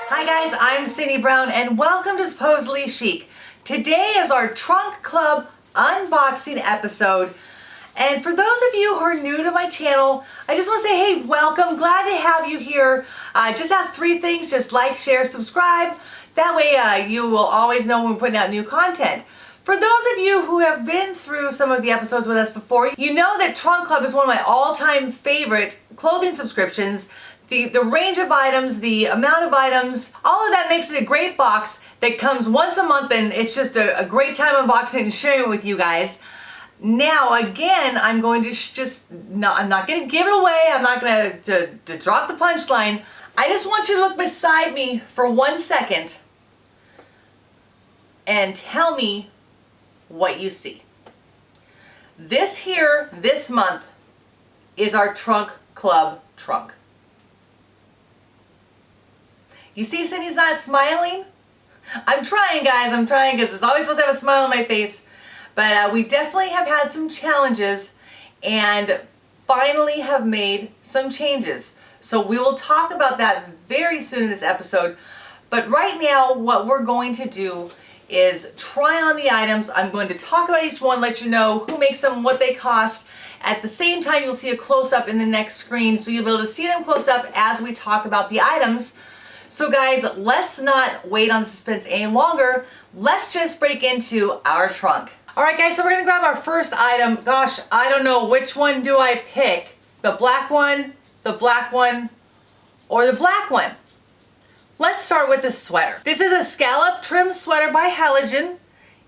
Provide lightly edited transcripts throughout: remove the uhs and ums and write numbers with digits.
Hi guys, I'm Cyndi Brown and welcome to Supposedly Chic. Today is our Trunk Club unboxing episode. And for those of you who are new to my channel, I just want to say, hey, welcome. Glad to have you here. Just ask 3 things. Just like, share, subscribe. That way you will always know when we're putting out new content. For those of you who have been through some of the episodes with us before, you know that Trunk Club is one of my all-time favorite clothing subscriptions. The range of items, the amount of items, all of that makes it a great box that comes once a month, and it's just a great time unboxing and sharing it with you guys. Now again, I'm going to I'm not going to give it away. I'm not going to drop the punchline. I just want you to look beside me for 1 second and tell me what you see. This here, this month, is our Trunk Club trunk. You see Cindy's not smiling? I'm trying, guys. I'm trying because it's always supposed to have a smile on my face. But we definitely have had some challenges and finally have made some changes. So we will talk about that very soon in this episode. But right now, what we're going to do is try on the items. I'm going to talk about each one, let you know who makes them, what they cost. At the same time, you'll see a close-up in the next screen, so you'll be able to see them close up as we talk about the items. So guys, let's not wait on the suspense any longer. Let's just break into our trunk. Alright guys, so we're going to grab our first item. Gosh, I don't know, which one do I pick? The black one, or the black one? Let's start with the sweater. This is a scallop trim sweater by Halogen.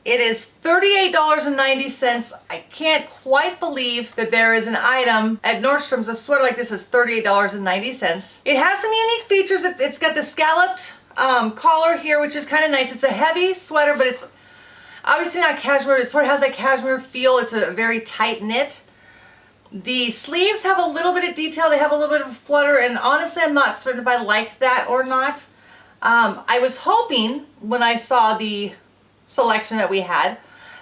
It is $38.90. I can't quite believe that there is an item at Nordstrom's, a sweater like this is $38.90. It has some unique features. It's got the scalloped collar here, which is kind of nice. It's a heavy sweater, but it's obviously not cashmere. It sort of has a cashmere feel. It's a very tight knit. The sleeves have a little bit of detail. They have a little bit of a flutter, and honestly, I'm not certain if I like that or not. I was hoping when I saw the selection that we had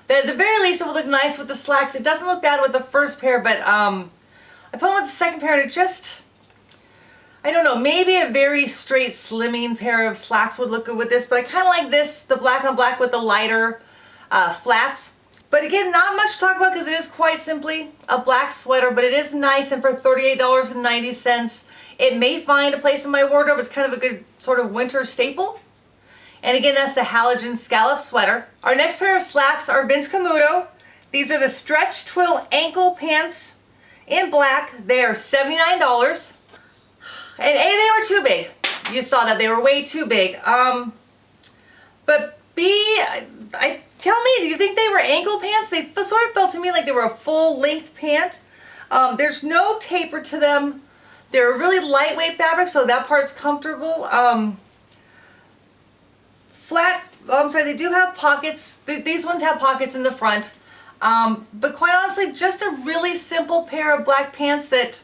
that at the very least it would look nice with the slacks. It doesn't look bad with the first pair, but I put on with the second pair and it just, I don't know, maybe a very straight slimming pair of slacks would look good with this, but I kind of like this, the black on black with the lighter flats. But again, not much to talk about because it is quite simply a black sweater, but it is nice, and for $38.90 it may find a place in my wardrobe. It's kind of a good sort of winter staple. And again, that's the Halogen scallop sweater. Our next pair of slacks are Vince Camuto. These are the stretch twill ankle pants in black. They are $79. And A, they were too big. You saw that they were way too big. But B, tell me, do you think they were ankle pants? They sort of felt to me like they were a full length pant. There's no taper to them. They're a really lightweight fabric, so that part's comfortable. They do have pockets. These ones have pockets in the front. But quite honestly, just a really simple pair of black pants that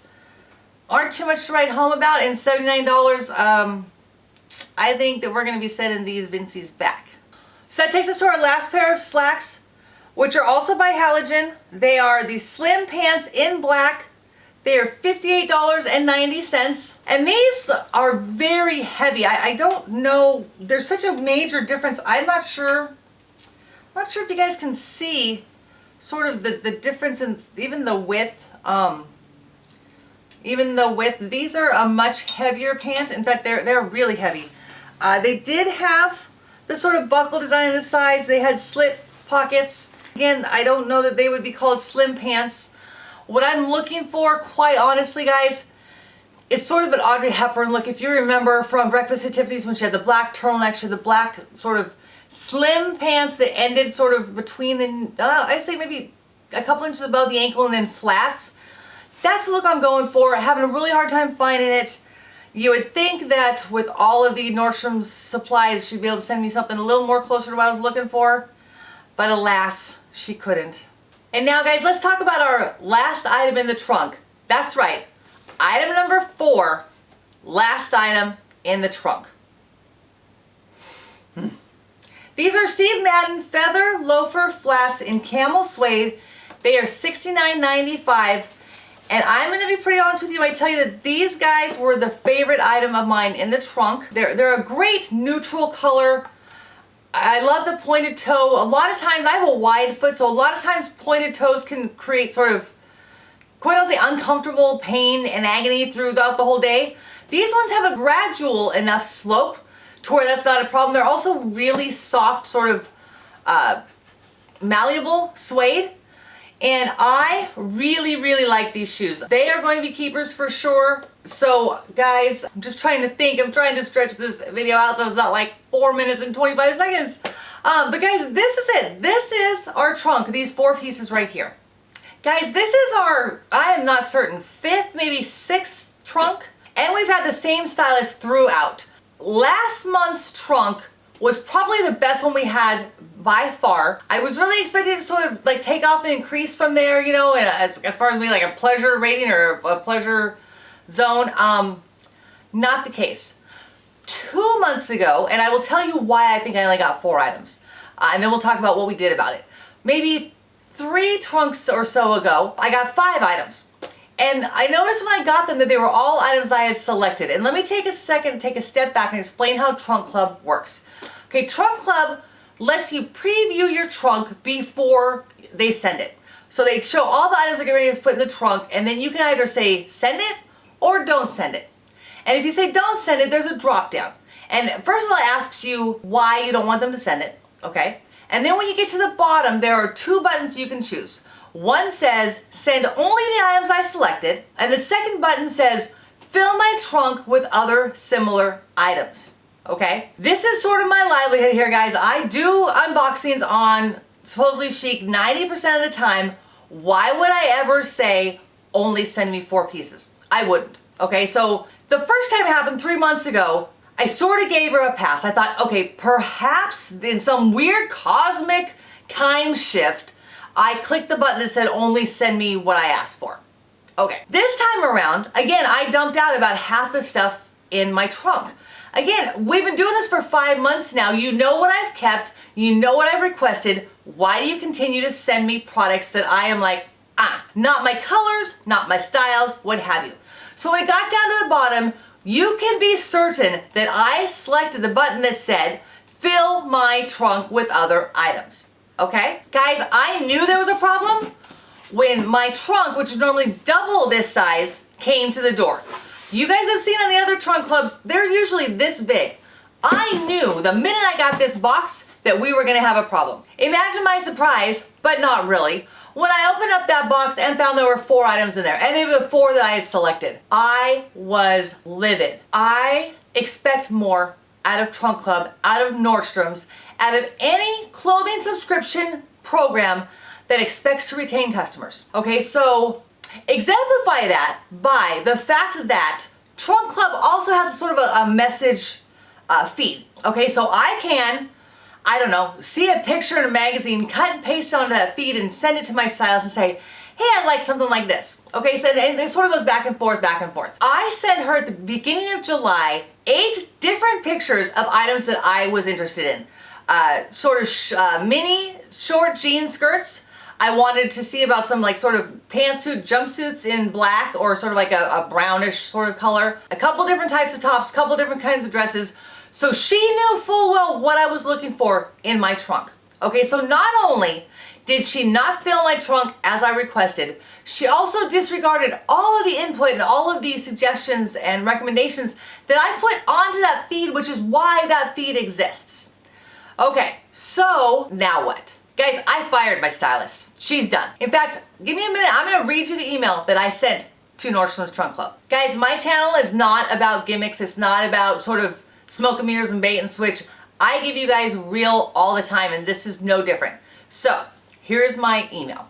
aren't too much to write home about, and $79. I think that we're going to be sending these Vinci's back. So that takes us to our last pair of slacks, which are also by Halogen. They are the slim pants in black. They are $58.90, and these are very heavy. I don't know, there's such a major difference. I'm not sure if you guys can see sort of the difference in even the width. These are a much heavier pant. In fact, they're really heavy. They did have the sort of buckle design on the sides. They had slit pockets. Again, I don't know that they would be called slim pants. What I'm looking for, quite honestly, guys, is sort of an Audrey Hepburn look. If you remember from Breakfast at Tiffany's when she had the black turtleneck, she had the black sort of slim pants that ended sort of between the, I'd say maybe a couple inches above the ankle and then flats. That's the look I'm going for. Having a really hard time finding it. You would think that with all of the Nordstrom's supplies, she'd be able to send me something a little more closer to what I was looking for. But alas, she couldn't. And now guys, let's talk about our last item in the trunk. That's right, item number 4, last item in the trunk. These are Steve Madden Feather Loafer Flats in camel suede. They are $69.95. And I'm going to be pretty honest with you. I tell you that these guys were the favorite item of mine in the trunk. They're a great neutral color. I love the pointed toe. A lot of times, I have a wide foot, so a lot of times pointed toes can create sort of, quite honestly, uncomfortable pain and agony throughout the whole day. These ones have a gradual enough slope to where that's not a problem. They're also really soft, sort of malleable suede. And I really, really like these shoes. They are going to be keepers for sure. So guys, I'm just trying to think. I'm trying to stretch this video out so it's not like 4 minutes and 25 seconds. But guys, this is it. This is our trunk, these 4 pieces right here. Guys, this is our, I am not certain, 5th, maybe 6th trunk. And we've had the same stylist throughout. Last month's trunk was probably the best one we had by far. I was really expecting to sort of like take off and increase from there, you know, and as far as being like a pleasure rating or a pleasure zone. Not the case. 2 months ago, and I will tell you why I think I only got 4 items. And then we'll talk about what we did about it. Maybe 3 trunks or so ago, I got 5 items. And I noticed when I got them that they were all items I had selected. And let me take a second, take a step back and explain how Trunk Club works. Okay, Trunk Club lets you preview your trunk before they send it. So they show all the items they're getting ready to put in the trunk, and then you can either say send it or don't send it. And if you say don't send it, there's a drop down. And first of all, it asks you why you don't want them to send it, okay? And then when you get to the bottom, there are 2 buttons you can choose. One says send only the items I selected, and the second button says fill my trunk with other similar items. Okay? This is sort of my livelihood here, guys. I do unboxings on supposedly Chic 90% of the time. Why would I ever say only send me 4 pieces? I wouldn't. Okay, so the first time it happened 3 months ago, I sort of gave her a pass. I thought, okay, perhaps in some weird cosmic time shift, I clicked the button that said only send me what I asked for. Okay, this time around, again, I dumped out about half the stuff in my trunk. Again, we've been doing this for 5 months now. You know what I've kept. You know what I've requested. Why do you continue to send me products that I am like, not my colors, not my styles, what have you. So when it got down to the bottom, you can be certain that I selected the button that said, fill my trunk with other items. Okay? Guys, I knew there was a problem when my trunk, which is normally double this size, came to the door. You guys have seen on the other trunk clubs, they're usually this big. I knew the minute I got this box that we were gonna have a problem. Imagine my surprise, but not really, when I opened up that box and found there were 4 items in there, and they were the 4 that I had selected. I was livid. I expect more out of Trunk Club, out of Nordstrom's, out of any clothing subscription program that expects to retain customers. Okay, so exemplify that by the fact that Trunk Club also has a sort of a message feed. Okay, so I can, I don't know, see a picture in a magazine, cut and paste onto that feed and send it to my stylist and say, hey, I'd like something like this. Okay, so and it sort of goes back and forth, back and forth. I sent her at the beginning of July 8 different pictures of items that I was interested in. Mini short jean skirts. I wanted to see about some like sort of pantsuit jumpsuits in black or sort of like a brownish sort of color. A couple different types of tops, couple different kinds of dresses. So she knew full well what I was looking for in my trunk. Okay, so not only did she not fill my trunk as I requested, she also disregarded all of the input and all of the suggestions and recommendations that I put onto that feed, which is why that feed exists. Okay, so now what? Guys, I fired my stylist. She's done. In fact, give me a minute. I'm going to read you the email that I sent to Nordstrom's Trunk Club. Guys, my channel is not about gimmicks. It's not about sort of smoke and mirrors and bait and switch. I give you guys real all the time, and this is no different. So, here's my email.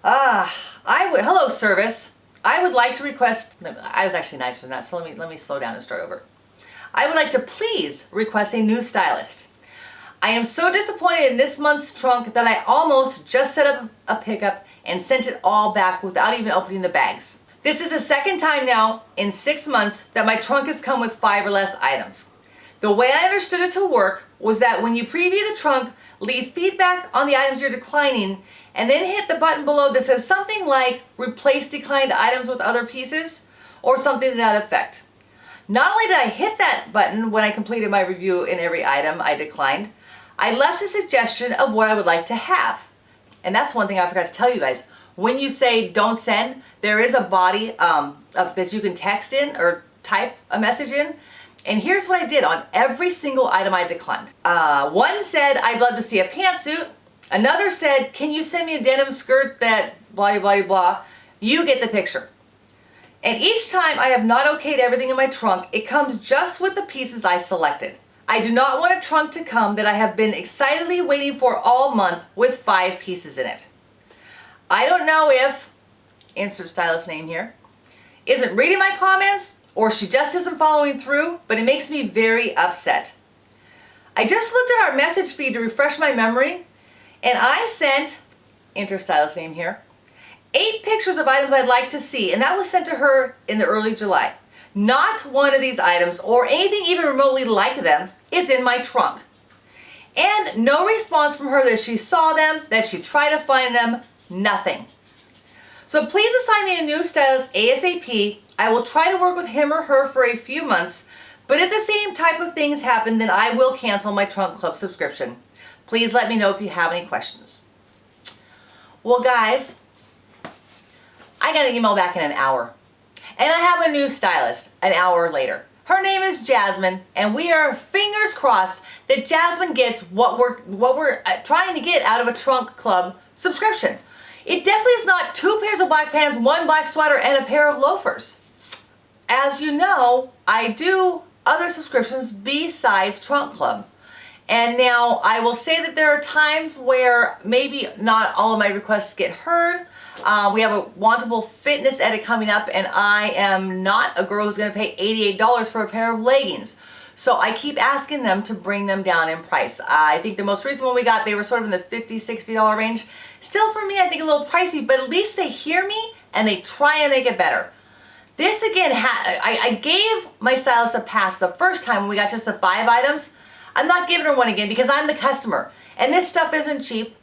Hello, service. I would like to request, I was actually nicer than that, so let me slow down and start over. I would like to please request a new stylist. I am so disappointed in this month's trunk that I almost just set up a pickup and sent it all back without even opening the bags. This is the second time now in 6 months that my trunk has come with 5 or less items. The way I understood it to work was that when you preview the trunk, leave feedback on the items you're declining, and then hit the button below that says something like replace declined items with other pieces or something to that effect. Not only did I hit that button when I completed my review in every item I declined, I left a suggestion of what I would like to have. And that's one thing I forgot to tell you guys. When you say don't send, there is a body that you can text in or type a message in. And here's what I did on every single item I declined. One said, I'd love to see a pantsuit. Another said, can you send me a denim skirt that blah, blah, blah. You get the picture. And each time I have not okayed everything in my trunk, it comes just with the pieces I selected. I do not want a trunk to come that I have been excitedly waiting for all month with 5 pieces in it. I don't know if, insert stylist name here, isn't reading my comments or she just isn't following through, but it makes me very upset. I just looked at our message feed to refresh my memory, and I sent, enter stylist name here, 8 pictures of items I'd like to see, and that was sent to her in the early July. Not one of these items, or anything even remotely like them, is in my trunk. And no response from her that she saw them, that she tried to find them, nothing. So please assign me a new stylist ASAP. I will try to work with him or her for a few months, but if the same type of things happen, then I will cancel my Trunk Club subscription. Please let me know if you have any questions. Well guys, I got an email back in an hour. And I have a new stylist an hour later. Her name is Jasmine, and we are fingers crossed that Jasmine gets what we're trying to get out of a Trunk Club subscription. It definitely is not 2 pairs of black pants, 1 black sweater, and a pair of loafers. As you know, I do other subscriptions besides Trunk Club. And now I will say that there are times where maybe not all of my requests get heard. We have a wantable fitness edit coming up, and I am not a girl who's going to pay $88 for a pair of leggings. So I keep asking them to bring them down in price. I think the most recent one we got, they were sort of in the $50, $60 range. Still for me, I think a little pricey, but at least they hear me and they try and make it better. This again, I gave my stylist a pass the first time when we got just the 5 items. I'm not giving her one again because I'm the customer. And this stuff isn't cheap.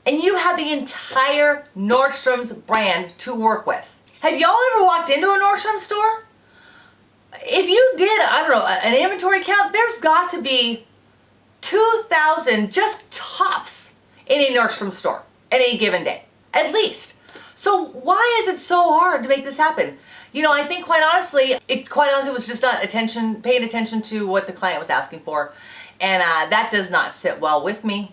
And you have the entire Nordstrom's brand to work with. Have y'all ever walked into a Nordstrom store? If you did, I don't know, an inventory count, there's got to be 2,000 just tops in a Nordstrom store at any given day, at least. So why is it so hard to make this happen? You know, I think quite honestly, it was just not paying attention to what the client was asking for. And that does not sit well with me.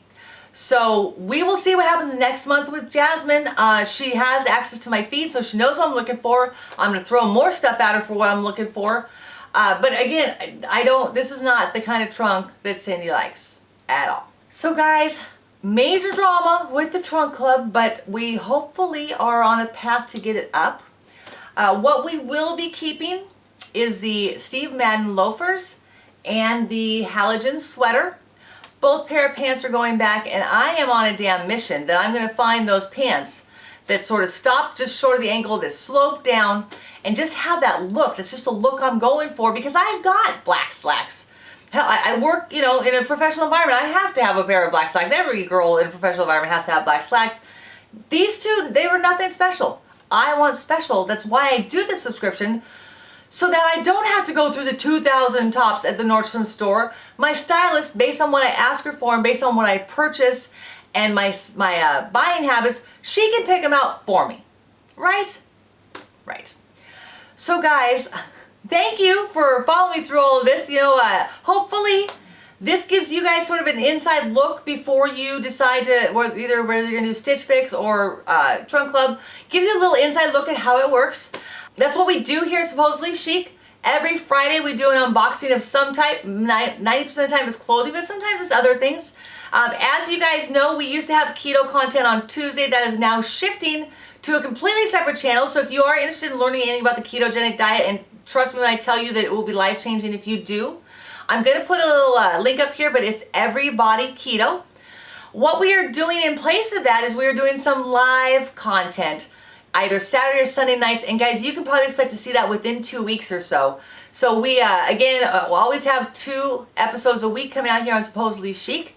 So we will see what happens next month with Jasmine. She has access to my feed, so she knows what I'm looking for. I'm going to throw more stuff at her for what I'm looking for. But again, this is not the kind of trunk that Cyndi likes at all. So guys, major drama with the Trunk Club, but we hopefully are on a path to get it up. What we will be keeping is the Steve Madden loafers and the Halogen sweater. Both pair of pants are going back, and I am on a damn mission that I'm going to find those pants that sort of stop just short of the ankle, that slope down, and just have that look. That's just the look I'm going for because I've got black slacks. Hell, I work, you know, in a professional environment. I have to have a pair of black slacks. Every girl in a professional environment has to have black slacks. These two, they were nothing special. I want special. That's why I do this subscription, so that I don't have to go through the 2,000 tops at the Nordstrom store. My stylist, based on what I ask her for and based on what I purchase and my buying habits, she can pick them out for me. Right? Right. So guys, thank you for following me through all of this. You know, hopefully this gives you guys sort of an inside look before you decide to, whether you're going to do Stitch Fix or Trunk Club. Gives you a little inside look at how it works. That's what we do here at Supposedly Chic. Every Friday we do an unboxing of some type. 90% of the time it's clothing, but sometimes it's other things. As you guys know, we used to have keto content on Tuesday. That is now shifting to a completely separate channel. So if you are interested in learning anything about the ketogenic diet, and trust me when I tell you that it will be life-changing if you do, I'm going to put a little link up here, but it's Everybody Keto. What we are doing in place of that is we are doing some live content, either Saturday or Sunday nights, and guys, you can probably expect to see that within 2 weeks or so. So we, again, we'll always have 2 episodes a week coming out here on Supposedly Chic.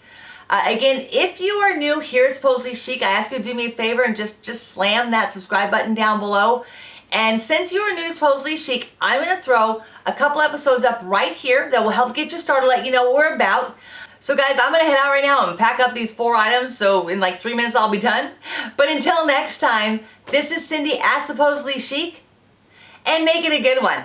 Again, if you are new here at Supposedly Chic, I ask you to do me a favor and just slam that subscribe button down below. And since you are new to Supposedly Chic, I'm going to throw a couple episodes up right here that will help get you started, let you know what we're about. So guys, I'm going to head out right now. I'm going to pack up these 4 items, so in like 3 minutes I'll be done. But until next time, this is Cyndi at Supposedly Chic, and make it a good one.